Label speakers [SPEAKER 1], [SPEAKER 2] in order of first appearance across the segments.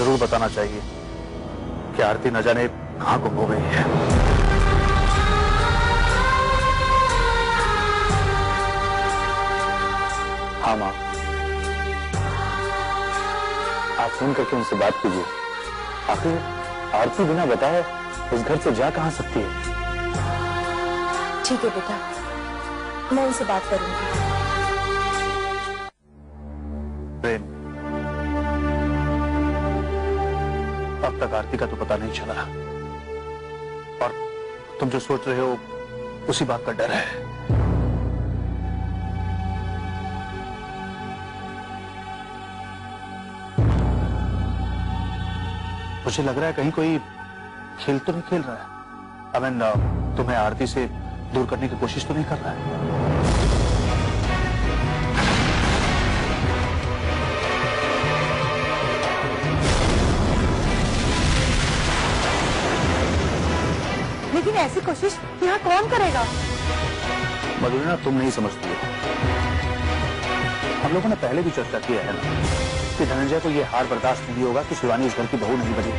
[SPEAKER 1] जरूर बताना चाहिए कि आरती न जाने कहां गुम हो गई है। हाँ माँ, आप फोन करके उनसे बात कीजिए। आखिर आरती बिना बताए इस घर से जा कहां सकती है।
[SPEAKER 2] ठीक है बेटा, मैं उनसे बात करूंगी।
[SPEAKER 1] प्रेम, अब तक आरती का तो पता नहीं चला और तुम जो सोच रहे हो उसी बात का डर है। मुझे लग रहा है कहीं कोई खेल तो नहीं खेल रहा है। आई मीन, तुम्हें आरती से दूर करने की कोशिश तो नहीं कर रहा है।
[SPEAKER 2] लेकिन ऐसी कोशिश यहाँ कौन करेगा?
[SPEAKER 1] मधुरिना, तुम नहीं समझती हो। हम लोगों ने पहले भी चर्चा की है ना कि धनंजय को यह हार बर्दाश्त नहीं होगा कि शिवानी इस घर की बहू नहीं बनी।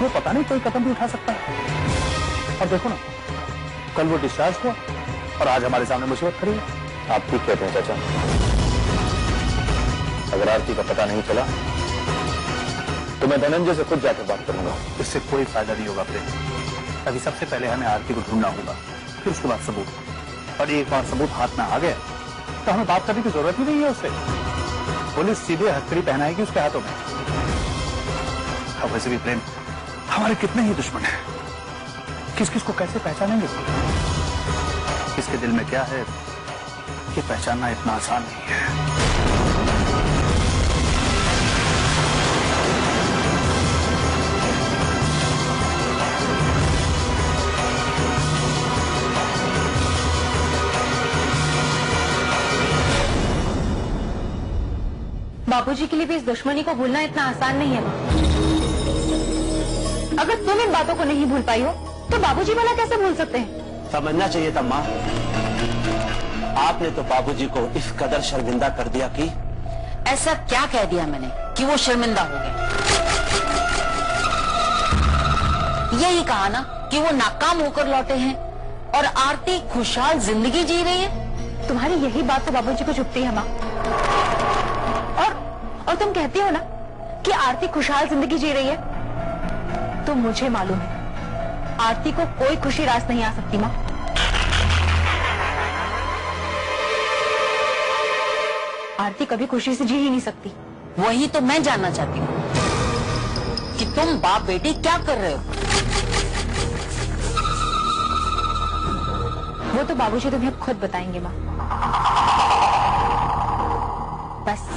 [SPEAKER 1] वो पता नहीं कोई कदम भी उठा सकता है। और देखो ना, कल वो डिस्चार्ज हुआ और आज हमारे सामने मुसीबत खड़ी है। आप ठीक कहते हैं चाचा। अगर आरती का पता नहीं चला तो मैं धनंजय से खुद जाकर बात करूंगा। इससे कोई फायदा नहीं होगा प्रेम। अभी सबसे पहले हमें आरती को ढूंढना होगा, फिर उसके बाद सबूत। और एक बार सबूत हाथ में आ गया तो हमें बात करने की जरूरत ही नहीं है उससे। पुलिस सीधे हथकड़ी पहनाएगी उसके हाथों में। अब वैसे भी प्रेम, हमारे कितने ही दुश्मन हैं, किस किस को कैसे पहचानेंगे? किसके दिल में क्या है ये पहचानना इतना आसान नहीं है।
[SPEAKER 2] बाबूजी के लिए भी इस दुश्मनी को भूलना इतना आसान नहीं है माँ। अगर तुम इन बातों को नहीं भूल पाई हो तो बाबूजी भला कैसे भूल सकते हैं?
[SPEAKER 3] समझना चाहिए था माँ, आपने तो बाबूजी को इस कदर शर्मिंदा कर दिया कि
[SPEAKER 4] ऐसा क्या कह दिया मैंने कि वो शर्मिंदा हो गए? यही कहा ना कि वो नाकाम होकर लौटे हैं और आरती खुशहाल जिंदगी जी रही है।
[SPEAKER 2] तुम्हारी यही बात तो बाबूजी को चुभती है माँ। और तुम कहती हो ना कि आरती खुशहाल जिंदगी जी रही है, तो मुझे मालूम है आरती को कोई खुशी रास नहीं आ सकती माँ। आरती कभी खुशी से जी ही नहीं सकती।
[SPEAKER 4] वही तो मैं जानना चाहती हूँ कि तुम बाप बेटी क्या कर रहे हो।
[SPEAKER 2] वो तो बाबूजी तुम्हें खुद बताएंगे माँ। बस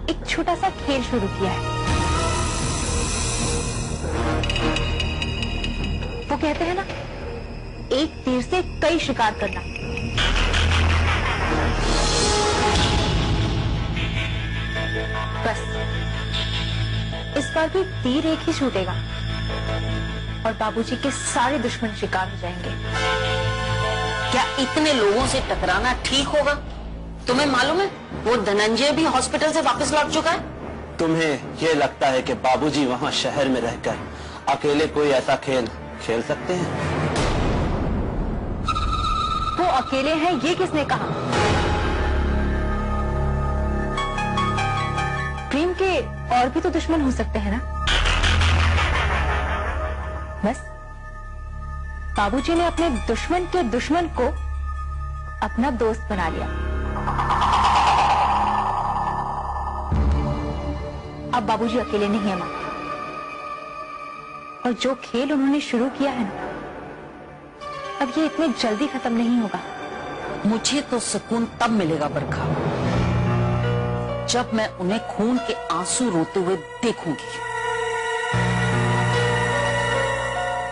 [SPEAKER 2] एक छोटा सा खेल शुरू किया है। वो कहते हैं ना, एक तीर से कई शिकार करना। बस इस बार भी तीर एक ही छूटेगा और बाबूजी के सारे दुश्मन शिकार हो जाएंगे।
[SPEAKER 4] क्या इतने लोगों से टकराना ठीक होगा? तुम्हें मालूम है वो धनंजय भी हॉस्पिटल से वापस लौट चुका है।
[SPEAKER 3] तुम्हें ये लगता है कि बाबूजी वहाँ शहर में रहकर अकेले कोई ऐसा खेल खेल सकते हैं?
[SPEAKER 2] वो अकेले हैं ये किसने कहा? प्रेम के और भी तो दुश्मन हो सकते हैं ना। बस बाबूजी ने अपने दुश्मन के दुश्मन को अपना दोस्त बना लिया। अब बाबूजी अकेले नहीं है मां। और जो खेल उन्होंने शुरू किया है ना, अब ये इतने जल्दी खत्म नहीं होगा।
[SPEAKER 4] मुझे तो सुकून तब मिलेगा बरखा, जब मैं उन्हें खून के आंसू रोते हुए देखूंगी।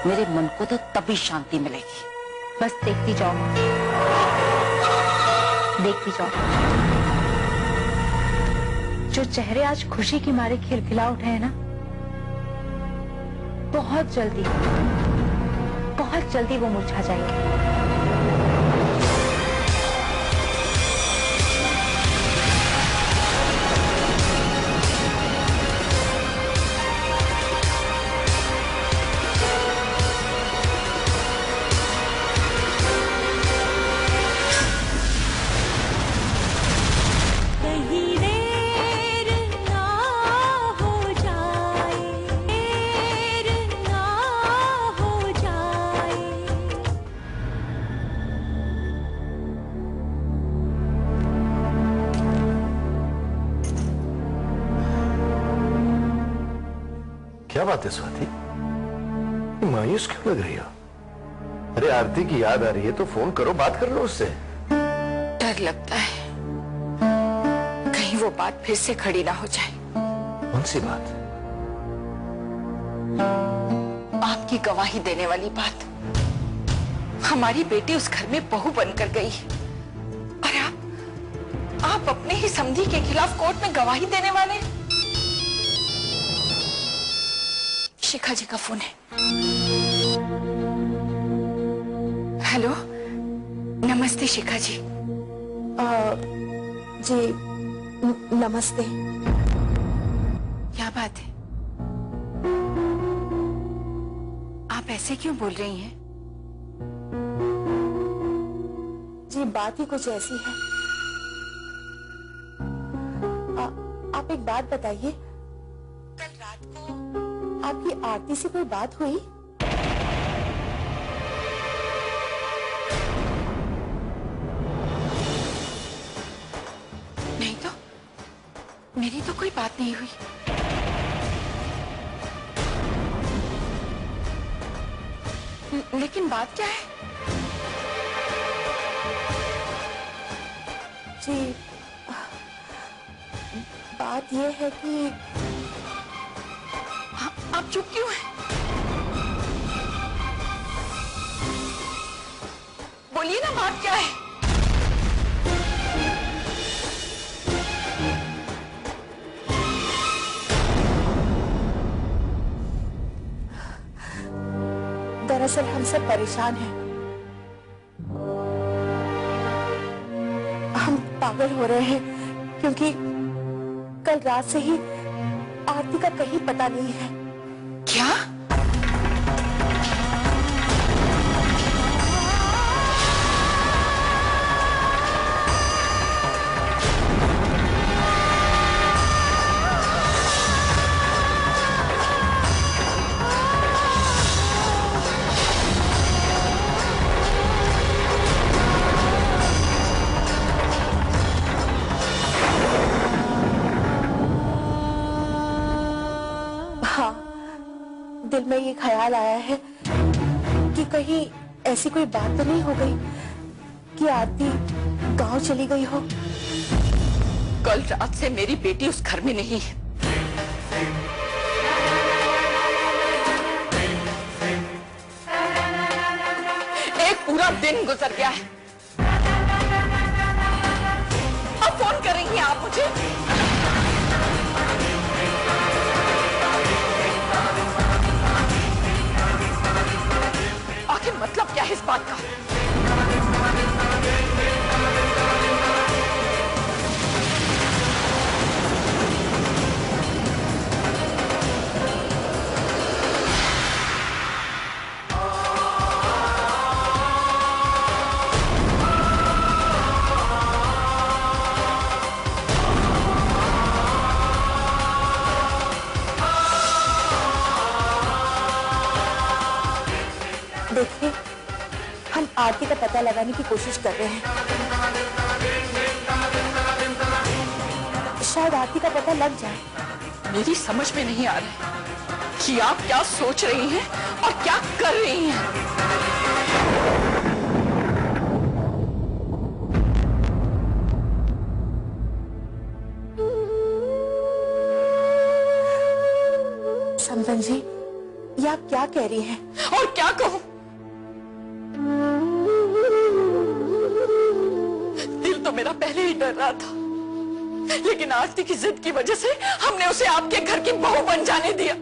[SPEAKER 4] मेरे मन को तो तभी शांति मिलेगी।
[SPEAKER 2] बस देखती जाओ मां, देखती जाओ। जो चेहरे आज खुशी की मारे खिलखिला उठे हैं ना, बहुत जल्दी वो मुरझा जाएंगे।
[SPEAKER 5] क्या बात है स्वाति, मायूस क्यों लग रही हो? अरे आरती की याद आ रही है तो फोन करो, बात कर लो उससे।
[SPEAKER 6] डर लगता है कहीं वो बात फिर से खड़ी ना हो जाए।
[SPEAKER 5] कौन सी बात?
[SPEAKER 6] आपकी गवाही देने वाली बात। हमारी बेटी उस घर में बहू बनकर गई और आप अपने ही समधी के खिलाफ कोर्ट में गवाही देने वाले। शिखा जी का फोन है। हेलो, नमस्ते शिखा जी।
[SPEAKER 7] जी नमस्ते।
[SPEAKER 6] क्या बात है, आप ऐसे क्यों बोल रही हैं?
[SPEAKER 7] जी बात ही कुछ ऐसी है। आप एक बात बताइए, कल रात को आपकी आरती से कोई बात हुई?
[SPEAKER 6] नहीं तो, मेरी तो कोई बात नहीं हुई। लेकिन बात क्या है?
[SPEAKER 7] जी बात यह है कि
[SPEAKER 6] आप चुप क्यों हैं? बोलिए ना, बात क्या है?
[SPEAKER 7] दरअसल हम सब परेशान हैं। हम पागल हो रहे हैं क्योंकि कल रात से ही आरती का कहीं पता नहीं है।
[SPEAKER 6] क्या?
[SPEAKER 7] दिल में ये ख्याल आया है कि कहीं ऐसी कोई बात तो नहीं हो गई कि आरती गांव चली गई हो।
[SPEAKER 6] कल रात से मेरी बेटी उस घर में नहीं है। एक पूरा दिन गुजर गया है। अब फोन करेंगी आप मुझे? आखिर मतलब क्या है इस बात का?
[SPEAKER 7] देखिए, हम आरती का पता लगाने की कोशिश कर रहे हैं। शायद आरती का पता लग जाए।
[SPEAKER 6] मेरी समझ में नहीं आ रहा है कि आप क्या सोच रही हैं और क्या कर रही हैं।
[SPEAKER 7] समधन जी, ये आप क्या कह रही हैं?
[SPEAKER 6] और क्या कहूं? दिल तो मेरा पहले ही डर रहा था, लेकिन आरती की जिद की वजह से हमने उसे आपके घर की बहू बन जाने दिया।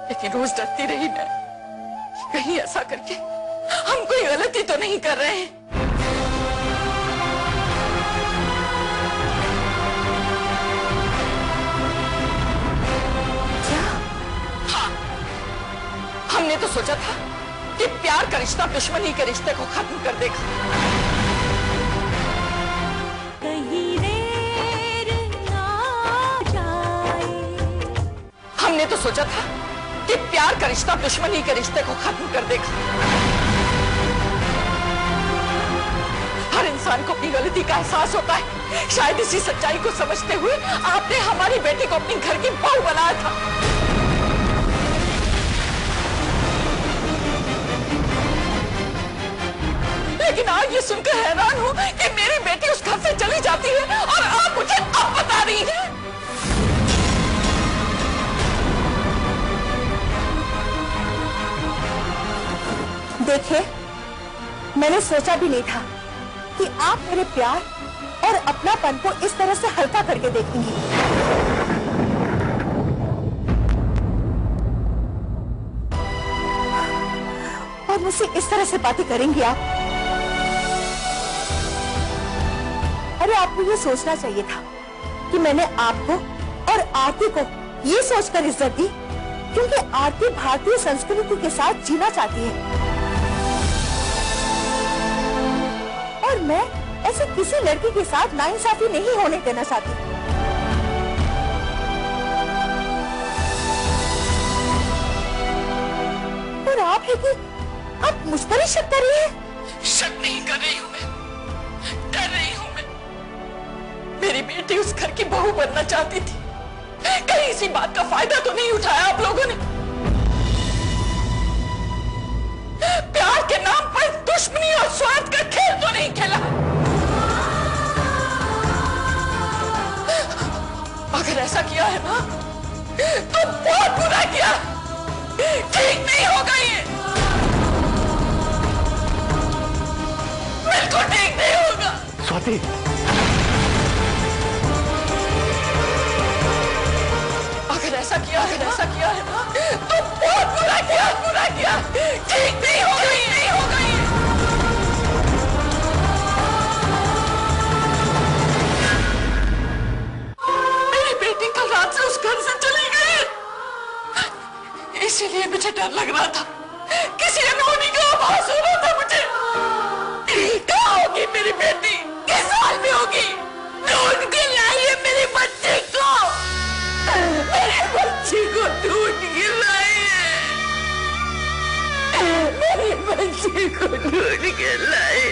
[SPEAKER 6] लेकिन रोज डरती रही मैं, कहीं ऐसा करके हम कोई गलती तो नहीं कर रहे हैं। हमने तो सोचा था कि प्यार का रिश्ता दुश्मनी के रिश्ते को खत्म कर देगा।
[SPEAKER 8] कहीं देर ना जाए।
[SPEAKER 6] हमने तो सोचा था कि प्यार का रिश्ता दुश्मनी के रिश्ते को खत्म कर देगा। हर इंसान को अपनी गलती का एहसास होता है। शायद इसी सच्चाई को समझते हुए आपने हमारी बेटी को अपनी घर की बहू बनाया था। लेकिन आज ये सुनकर हैरान हूं कि मेरी बेटी उस घर से चली जाती है और आप मुझे अब बता रही हैं।
[SPEAKER 7] देखिए, मैंने सोचा भी नहीं था कि आप मेरे प्यार और अपनापन को इस तरह से हल्का करके देखेंगी। और मुझसे इस तरह से बातें करेंगी आप। अरे आपको ये सोचना चाहिए था कि मैंने आपको और आरती को ये सोचकर इज्जत दी क्योंकि आरती भारतीय संस्कृति के साथ जीना चाहती है और मैं ऐसे किसी लड़की के साथ नाइंसाफी नहीं होने देना चाहती। और आप है कि आप मुझ पर ही शक कर रही हैं?
[SPEAKER 6] शक नहीं कर रही हूं मैं, डर रही हूं मैं। मेरी बेटी उस घर की बहू बनना चाहती थी। कहीं इसी बात का फायदा तो नहीं उठाया आप लोगों ने? प्यार के नाम पर दुश्मनी और स्वार्थ का खेल तो नहीं खेला? अगर ऐसा किया है ना तो बहुत बुरा किया। ठीक नहीं होगा ये, बिल्कुल ठीक नहीं होगा।
[SPEAKER 5] स्वाति,
[SPEAKER 6] अगर ऐसा किया है ना तो बहुत बुरा किया। ठीक नहीं होगा ये। मेरी बेटी कल रात से उस घर से चली गई, इसीलिए मुझे डर लग रहा था। किसी अनहोनी का आभास हो रहा था मुझे। कहाँ होगी मेरी बेटी? किस हाल में होगी? ढूंढ के लाइए मेरी बच्ची को। मेरे बच्ची को ढूंढ के लाइए। मेरी बच्ची को ढूंढ के लाइए।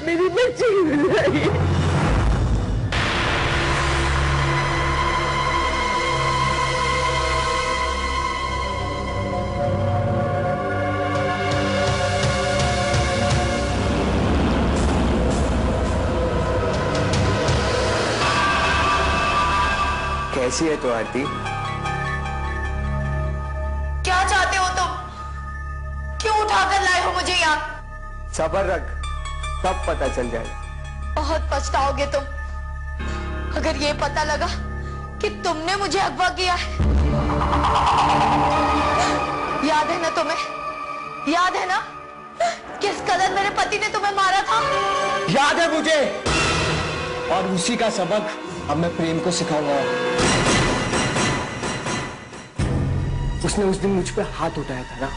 [SPEAKER 6] मेरी बच्ची को लाइए।
[SPEAKER 9] कैसी है तो आरती?
[SPEAKER 7] क्या चाहते हो तुम? क्यों उठाकर लाए हो मुझे यहाँ?
[SPEAKER 9] सब्र रख, सब पता चल जाएगा।
[SPEAKER 7] बहुत पछताओगे तुम अगर ये पता लगा कि तुमने मुझे अगवा किया है। याद है ना तुम्हें? याद है ना किस कदर मेरे पति ने तुम्हें मारा था?
[SPEAKER 9] याद है मुझे, और उसी का सबक अब मैं प्रेम को सिखाऊंगा। उसने उस दिन मुझ पे हाथ उठाया था ना,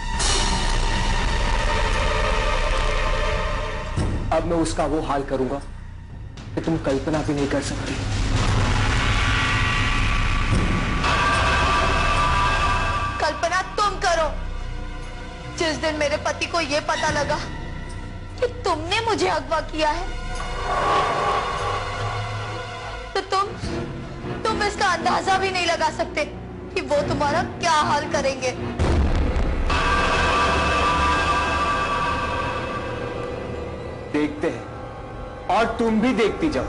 [SPEAKER 9] अब मैं उसका वो हाल करूंगा कि तुम कल्पना भी नहीं कर सकती।
[SPEAKER 7] कल्पना तुम करो। जिस दिन मेरे पति को यह पता लगा कि तुमने मुझे अगवा किया है तो तुम इसका अंदाजा भी नहीं लगा सकते कि वो तुम्हारा क्या हाल करेंगे।
[SPEAKER 9] देखते हैं और तुम भी देखती जाओ।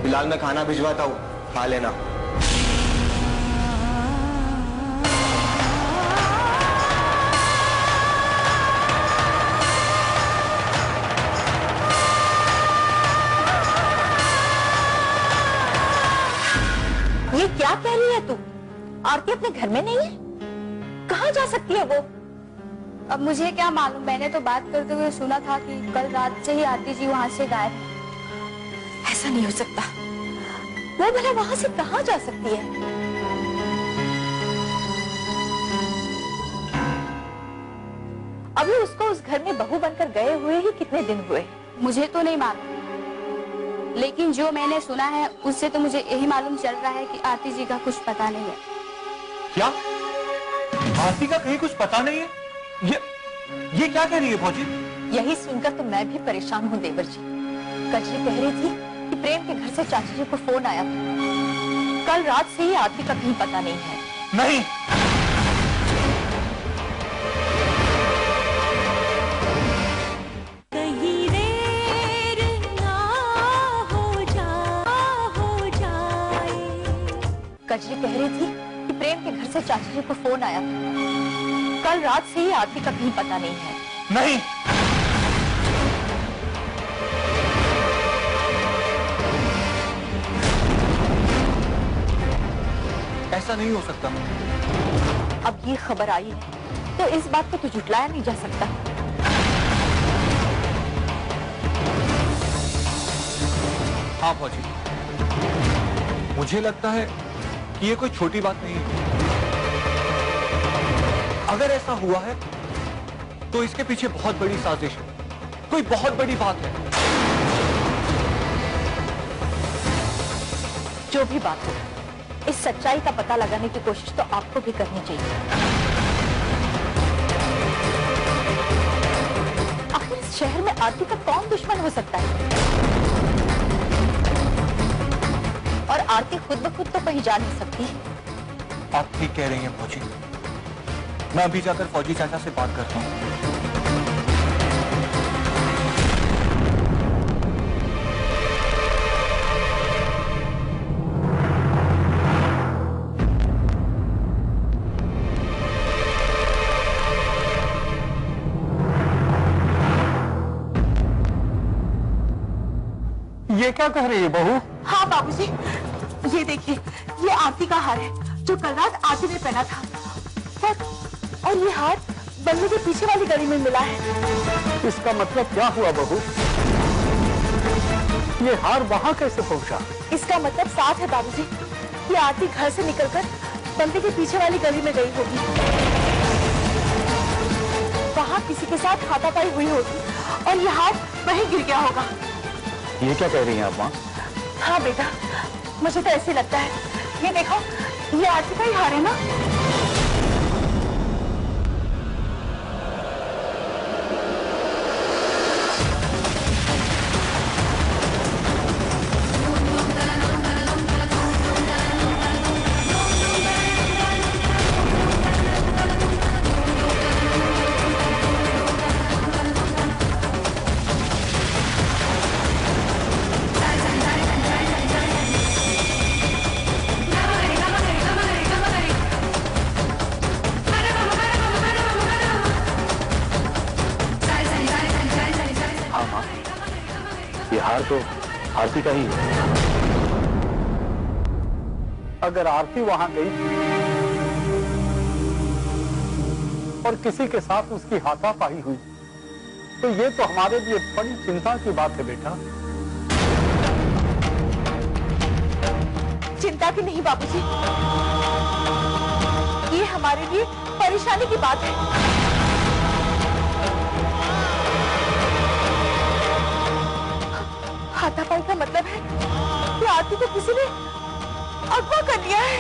[SPEAKER 9] फिलहाल मैं खाना भिजवाता हूं, खा लेना।
[SPEAKER 7] ये क्या कह रही है तू? आरती अपने घर में नहीं है? कहाँ जा सकती है वो?
[SPEAKER 2] अब मुझे क्या मालूम, मैंने तो बात करते हुए सुना था कि कल रात से ही आरती जी वहां से गायब है।
[SPEAKER 7] ऐसा नहीं हो सकता। वो भला वहां से कहाँ जा सकती है? अभी उसको उस घर में बहू बनकर गए हुए ही कितने दिन हुए?
[SPEAKER 2] मुझे तो नहीं मालूम, लेकिन जो मैंने सुना है उससे तो मुझे यही मालूम चल रहा है कि आरती जी का कुछ पता नहीं है।
[SPEAKER 1] क्या आरती का कहीं कुछ पता नहीं है? ये क्या कह रही है फौजी?
[SPEAKER 6] यही सुनकर तो मैं भी परेशान हूँ देवर जी। कजरी कह रही थी कि प्रेम के घर से चाची जी को फोन आया था। कल रात से ही आरती का कहीं पता नहीं है।
[SPEAKER 1] नहीं,
[SPEAKER 8] कहीं देर ना हो जाए।
[SPEAKER 6] कजरी कह रही थी कि प्रेम के घर से चाची जी को फोन आया था। कल रात से ही आरती का कहीं पता नहीं है।
[SPEAKER 1] नहीं, ऐसा नहीं हो सकता।
[SPEAKER 6] अब ये खबर आई है तो इस बात को तो झुटलाया नहीं जा सकता।
[SPEAKER 1] हाँ फौजी, मुझे लगता है कि ये कोई छोटी बात नहीं है। अगर ऐसा हुआ है तो इसके पीछे बहुत बड़ी साजिश है, कोई बहुत बड़ी बात है।
[SPEAKER 6] जो भी बात हो, इस सच्चाई का पता लगाने की कोशिश तो आपको भी करनी चाहिए। आखिर इस शहर में आरती का कौन दुश्मन हो सकता है? और आरती खुद ब खुद तो कहीं जा नहीं सकती।
[SPEAKER 1] आप ठीक कह रही हैं फौजी। मैं अभी जाकर फौजी चाचा से बात करता हूँ। ये क्या कह रही है बहू?
[SPEAKER 7] हाँ बाबूजी, ये देखिए, ये आरती का हार है जो कल रात आरती ने पहना था। और ये हार बंगले के पीछे वाली गली में मिला है।
[SPEAKER 1] इसका मतलब क्या हुआ बहू? ये हार वहां कैसे पहुंचा?
[SPEAKER 7] इसका मतलब साफ है बाबूजी, ये आरती घर से निकलकर बंगले के पीछे वाली गली में गई होगी। वहां किसी के साथ हाथापाई हुई होगी और ये हार वहीं गिर गया होगा।
[SPEAKER 1] ये क्या कह रही हैं आप माँ?
[SPEAKER 7] हाँ बेटा, मुझे तो ऐसे लगता है। ये देखो, ये आरती का ही हार है ना।
[SPEAKER 1] हार तो आरती का ही है। अगर आरती वहां गई और किसी के साथ उसकी हाथापाई हुई तो ये तो हमारे लिए बड़ी चिंता की बात है बेटा।
[SPEAKER 7] चिंता की नहीं बाबूजी, ये हमारे लिए परेशानी की बात है। हाथापाई का मतलब है कि आरती को किसी ने अगवा कर लिया है।